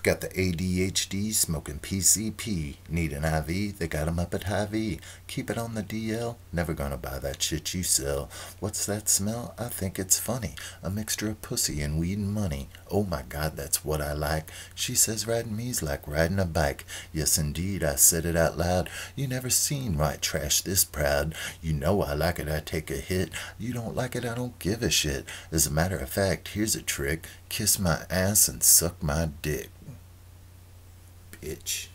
Got the ADHD, smoking PCP. Need an IV, they got 'em up at Hy-Vee. Keep it on the DL, never gonna buy that shit you sell. What's that smell? I think it's funny. A mixture of pussy and weed and money. Oh my God, that's what I like. She says riding me's like riding a bike. Yes indeed, I said it out loud. You never seen white trash this proud. You know I like it, I take a hit. You don't like it, I don't give a shit. As a matter of fact, here's a trick. Kiss my ass and suck my dick. Bitch.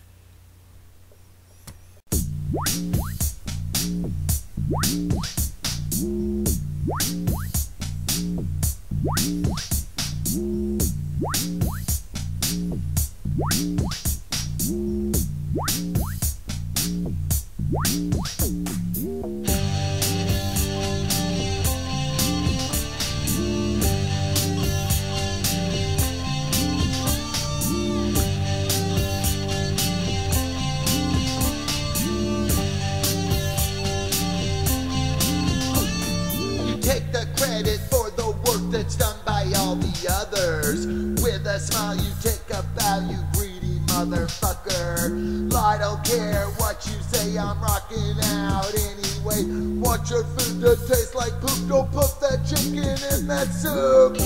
Take the credit for the work that's done by all the others. With a smile you take a bow, you greedy motherfucker. I don't care what you say, I'm rocking out anyway. Want your food to taste like poop, don't put that chicken in that soup.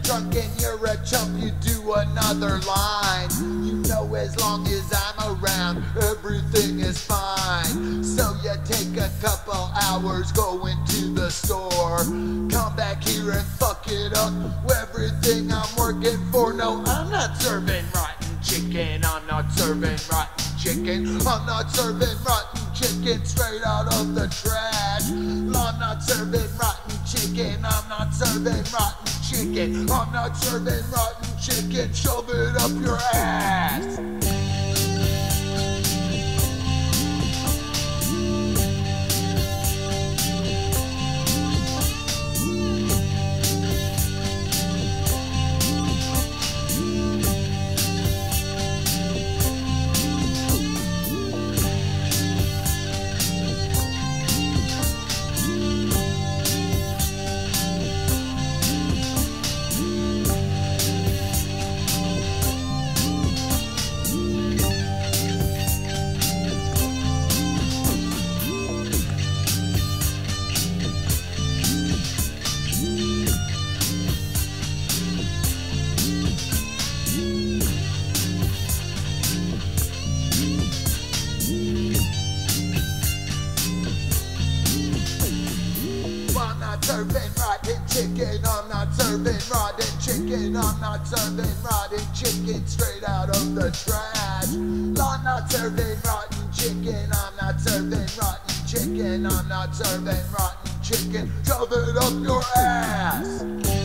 Drunk and you're a chump, you do another line. You know as long as I'm around, everything is fine. So you take a couple hours, go into the store, come back here and fuck it up. Everything I'm working for, no, I'm not serving rotten chicken. I'm not serving rotten chicken. I'm not serving rotten chicken straight out of the trash. I'm not serving rotten chicken. I'm not serving rotten chicken. I'm not serving rotten chicken. Shove it up your ass. I'm not serving rotten chicken. I'm not serving rotten chicken. I'm not serving rotten chicken straight out of the trash. I'm not serving rotten chicken. I'm not serving rotten chicken. I'm not serving rotten chicken. Shove it up your ass.